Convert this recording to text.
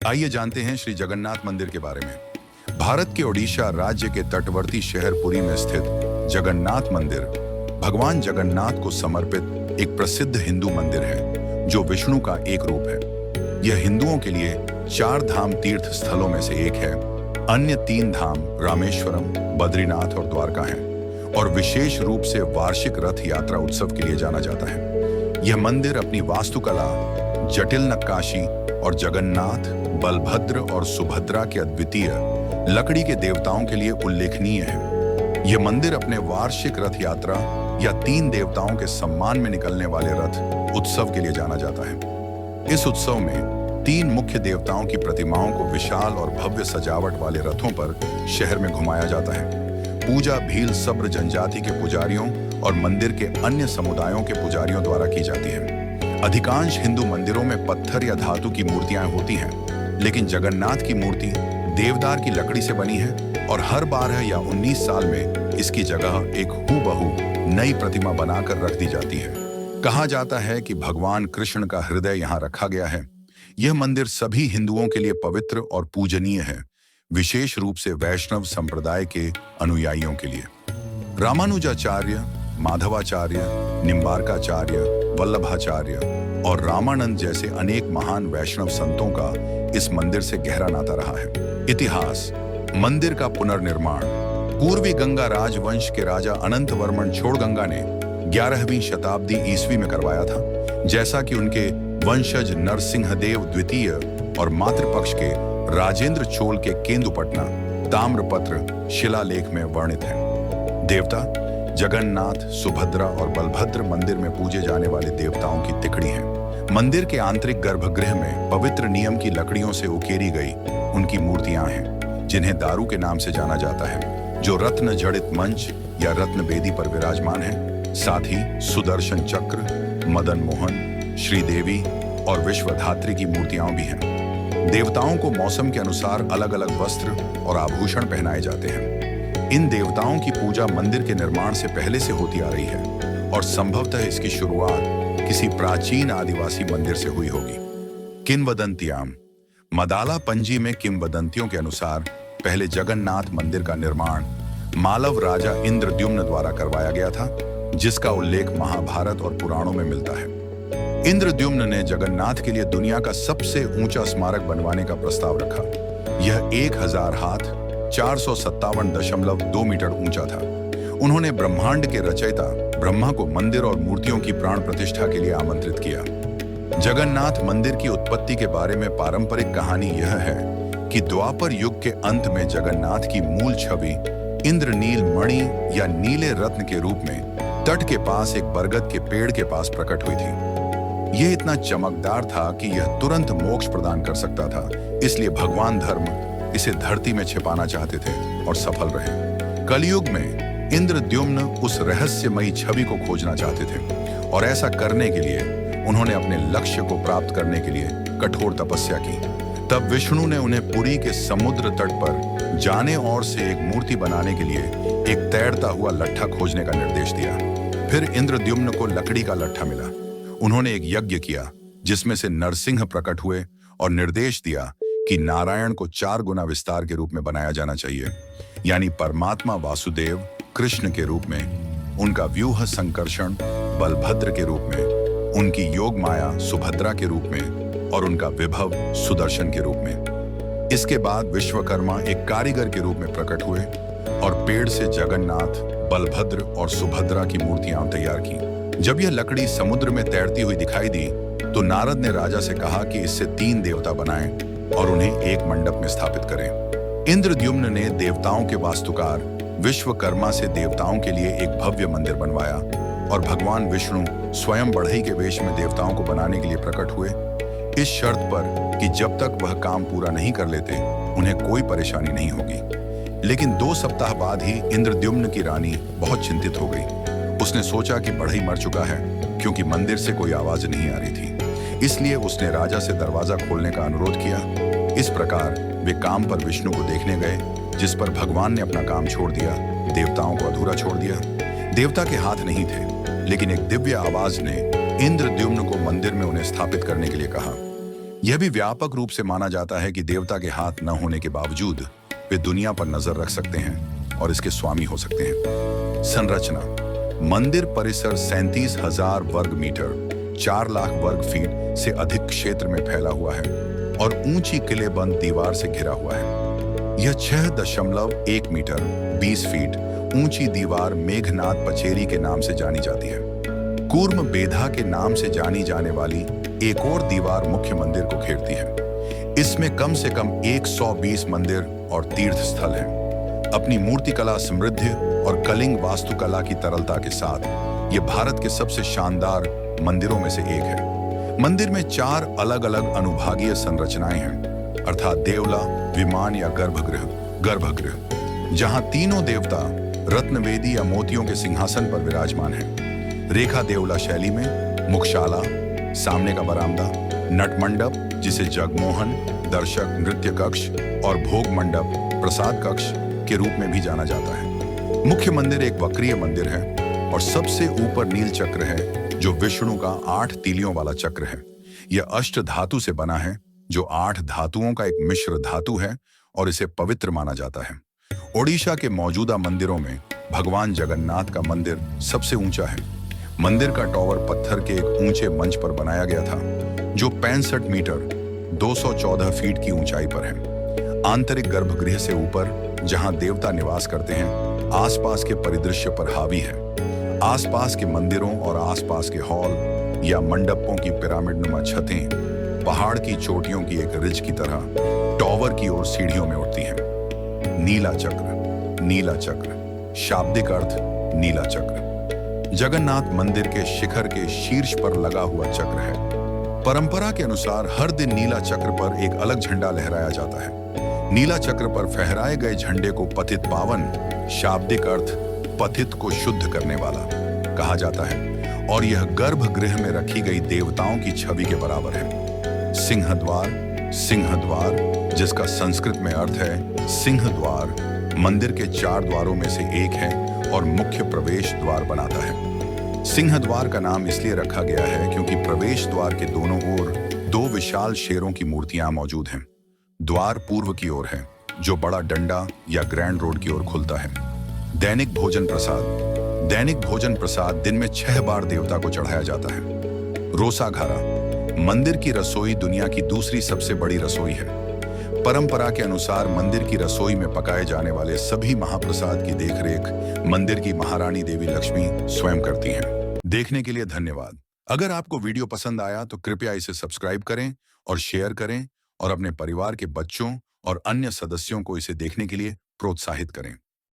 आइए जानते हैं श्री जगन्नाथ मंदिर के बारे में। भारत के ओडिशा राज्य के तटवर्ती शहर पुरी में स्थित जगन्नाथ मंदिर भगवान जगन्नाथ को समर्पित एक प्रसिद्ध हिंदू मंदिर है, जो विष्णु का एक रूप है। यह हिंदुओं के लिए 4 धाम तीर्थ स्थलों में से एक है। अन्य 3 धाम रामेश्वरम, बद्रीनाथ और द्वारका हैं, और विशेष रूप से वार्षिक रथ यात्रा उत्सव के लिए जाना जाता है। यह मंदिर अपनी वास्तुकला, जटिल नक्काशी और जगन्नाथ, बलभद्र और सुभद्रा के अद्वितीय लकड़ी के देवताओं के लिए उल्लेखनीय है। यह मंदिर अपने वार्षिक रथ यात्रा या 3 देवताओं के सम्मान में निकलने वाले रथ उत्सव के लिए जाना जाता है। इस उत्सव में 3 मुख्य देवताओं की प्रतिमाओं को विशाल और भव्य सजावट वाले रथों पर शहर में घुमाया जाता है। पूजा भील सब्र जनजाति के पुजारियों और मंदिर के अन्य समुदायों के पुजारियों द्वारा की जाती है। अधिकांश हिंदू मंदिरों में पत्थर या धातु की मूर्तियां होती हैं, लेकिन जगन्नाथ की मूर्ति देवदार की लकड़ी से बनी है और हर 12 या 19 साल में इसकी जगह एक हूबहू नई प्रतिमा बनाकर रख दी जाती है। कहा जाता है कि भगवान कृष्ण का हृदय यहाँ रखा गया है। यह मंदिर सभी हिंदुओं के लिए पवित्र और पूजनीय है, विशेष रूप से वैष्णव संप्रदाय के अनुयायियों के लिए। रामानुजाचार्य, माधवाचार्य, निम्बार्काचार्य, वल्लभाचार्य और रामानंद जैसे अनेक महान वैष्णव संतों का इस मंदिर से गहरा नाता रहा है। इतिहास। मंदिर का पुनर्निर्माण पूर्वी गंगा राजवंश के राजा अनंत वर्मन छोड़गंगा ने 11वीं शताब्दी ईस्वी में करवाया था, जैसा कि उनके वंशज नरसिंहदेव द्वितीय और मातृपक्ष के राजेंद्र चोल के केंदुपटना ताम्रपत्र शिलालेख में वर्णित है। देवता जगन्नाथ, सुभद्रा और बलभद्र मंदिर में पूजे जाने वाले देवताओं की तिकड़ी हैं। मंदिर के आंतरिक गर्भगृह में पवित्र नियम की लकड़ियों से उकेरी गई उनकी मूर्तियां हैं, जिन्हें दारू के नाम से जाना जाता है, जो रत्न जड़ित मंच या रत्न बेदी पर विराजमान है। साथ ही सुदर्शन चक्र, मदन मोहन, श्रीदेवी और विश्वधात्री की मूर्तियां भी हैं। देवताओं को मौसम के अनुसार अलग अलग वस्त्र और आभूषण पहनाए जाते हैं। इन देवताओं की पूजा मंदिर के निर्माण से पहले से होती आ रही है, और संभवतः इसकी शुरुआत किसी प्राचीन आदिवासी मंदिर से हुई होगी। किंवदंतियां। मदाला पंजी में किंवदंतियों के अनुसार पहले जगन्नाथ मंदिर का निर्माण मालव राजा इंद्रद्युम्न द्वारा करवाया गया था, जिसका उल्लेख महाभारत और पुराणों में मिलता है। इंद्रद्युम्न ने जगन्नाथ के लिए दुनिया का सबसे ऊंचा स्मारक बनवाने का प्रस्ताव रखा। यह 1000 हाथ 457.2 मीटर ऊंचा था। उन्होंने ब्रह्मांड के रचयिता ब्रह्मा को मंदिर और मूर्तियों की प्राण प्रतिष्ठा के लिए आमंत्रित किया। जगन्नाथ मंदिर की उत्पत्ति के बारे में पारंपरिक कहानी यह है कि द्वापर युग के अंत में जगन्नाथ की मूल छवि इंद्रनील मणि या नीले रत्न के रूप में तट के पास एक बरगद के पेड़ के पास प्रकट हुई थी। यह इतना चमकदार था कि यह तुरंत मोक्ष प्रदान कर सकता था, इसलिए भगवान धर्म इसे धरती में छिपाना चाहते थे और सफल रहे। कलयुग में इंद्रद्युम्न उस रहस्यमयी छवि को खोजना चाहते थे, और ऐसा करने के लिए उन्होंने अपने लक्ष्य को प्राप्त करने के लिए कठोर तपस्या की। तब विष्णु ने उन्हें पुरी के समुद्र तट पर जाने और से एक मूर्ति बनाने के लिए एक तैरता हुआ लट्ठा खोजने का निर्देश दिया। फिर इंद्रद्युम्न को लकड़ी का लट्ठा मिला। उन्होंने एक यज्ञ किया, जिसमें से नरसिंह प्रकट हुए और निर्देश दिया कि नारायण को 4 गुना विस्तार के रूप में बनाया जाना चाहिए, यानी परमात्मा वासुदेव कृष्ण के रूप में, उनका व्यूह संकर्षण बलभद्र के रूप में, उनकी योग माया सुभद्रा के रूप में और उनका विभव सुदर्शन के रूप में। इसके बाद विश्वकर्मा एक कारीगर के रूप में प्रकट हुए और पेड़ से जगन्नाथ, बलभद्र और सुभद्रा की मूर्तियां तैयार की। जब यह लकड़ी समुद्र में तैरती हुई दिखाई दी, तो नारद ने राजा से कहा कि इससे 3 देवता बनाएं और उन्हें एक मंडप में स्थापित करें। इंद्रद्युम्न ने देवताओं के वास्तुकार विश्वकर्मा से देवताओं के लिए एक भव्य मंदिर बनवाया, और भगवान विष्णु स्वयं बढ़ई के वेश में देवताओं को बनाने के लिए प्रकट हुए, इस शर्त पर कि जब तक वह काम पूरा नहीं कर लेते उन्हें कोई परेशानी नहीं होगी। लेकिन 2 सप्ताह बाद ही इंद्रद्युम्न की रानी बहुत चिंतित हो गई। उसने सोचा कि बढ़ई मर चुका है, क्योंकि मंदिर से कोई आवाज नहीं आ रही थी। इसलिए उसने राजा से दरवाजा खोलने का अनुरोध किया। इस प्रकार वे काम पर विष्णु को देखने गए, जिस पर भगवान ने अपना काम छोड़ दिया, देवताओं को अधूरा छोड़ दिया। देवता के हाथ नहीं थे, लेकिन एक दिव्य आवाज ने इंद्रद्युम्न को मंदिर में उन्हें स्थापित करने के लिए कहा। यह भी व्यापक रूप से माना जाता है कि देवता के हाथ न होने के बावजूद वे दुनिया पर नजर रख सकते हैं और इसके स्वामी हो सकते हैं। संरचना: मंदिर परिसर 37,000 वर्ग मीटर 4 लाख वर्ग फीट से अधिक क्षेत्र में फैला हुआ है और ऊंची किलेबंद दीवार से घिरा हुआ है। यह 6.1 मीटर 20 फीट ऊंची दीवार मेघनाथ पचेरी के नाम से जानी जाती है। कूर्म बेधा के नाम से जानी जाने वाली एक और दीवार मुख्य मंदिर को घेरती है। इसमें कम से कम 120 मंदिर और तीर्थ स्थल हैं। अपनी मूर्तिकला समृद्ध और कलिंग वास्तुकला की तरलता के साथ ये भारत के सबसे शानदार मंदिरों में से एक है। मंदिर में 4 अलग-अलग अनुभागीय संरचनाएं हैं, अर्थात देवला, विमान या गर्भगृह, जहां तीनों देवता रत्नवेदी या मोतियों के सिंहासन पर विराजमान हैं। रेखा देवला शैली में मुखशाला, सामने का बरामदा, नटमंडप जिसे जगमोहन, दर्शक नृत्य कक्ष और भोग मंडप, प्रसाद कक्ष के रूप में भी जाना जाता है। मुख्य मंदिर एक वक्रीय मंदिर है और सबसे ऊपर नील चक्र है जो विष्णु का 8 तीलियों वाला चक्र है। यह अष्ट धातु से बना है जो 8 धातुओं का एक मिश्र धातु है और इसे पवित्र माना जाता है। ओडिशा के मौजूदा मंदिरों में भगवान जगन्नाथ का मंदिर सबसे ऊंचा है। मंदिर का टॉवर पत्थर के एक ऊंचे मंच पर बनाया गया था जो 65 मीटर 214 फीट की ऊंचाई पर है। आंतरिक गर्भगृह से ऊपर जहां देवता निवास करते हैं, आसपास के परिदृश्य पर हावी है। आसपास के मंदिरों और आसपास के हॉल या मंडपों की पिरामिडनुमा छतें पहाड़ की चोटियों की एक रिज की तरह टॉवर की ओर सीढ़ियों में उठती हैं। नीला चक्र शाब्दिक अर्थ नीला चक्र जगन्नाथ मंदिर के शिखर के शीर्ष पर लगा हुआ चक्र है। परंपरा के अनुसार हर दिन नीला चक्र पर एक अलग झंडा लहराया जाता है। नीला चक्र पर फहराए गए झंडे को पतित पावन, शाब्दिक अर्थ पतित को शुद्ध करने वाला, कहा जाता है और यह गर्भगृह में रखी गई देवताओं की छवि के बराबर है। सिंहद्वार जिसका संस्कृत में अर्थ है सिंह द्वार, मंदिर के 4 द्वारों में से एक है और मुख्य प्रवेश द्वार बनाता है। सिंह द्वार का नाम इसलिए रखा गया है क्योंकि प्रवेश द्वार के दोनों ओर 2 विशाल शेरों की मूर्तियां मौजूद हैं। द्वार पूर्व की ओर है जो बड़ा डंडा या ग्रैंड रोड की ओर खुलता है। दैनिक भोजन प्रसाद दिन में 6 बार देवता को चढ़ाया जाता है। रोसाघारा मंदिर की रसोई दुनिया की दूसरी सबसे बड़ी रसोई है। परंपरा के अनुसार मंदिर की रसोई में पकाए जाने वाले सभी महाप्रसाद की देखरेख मंदिर की महारानी देवी लक्ष्मी स्वयं करती हैं। देखने के लिए धन्यवाद। अगर आपको वीडियो पसंद आया तो कृपया इसे सब्सक्राइब करें और शेयर करें और अपने परिवार के बच्चों और अन्य सदस्यों को इसे देखने के लिए प्रोत्साहित करें।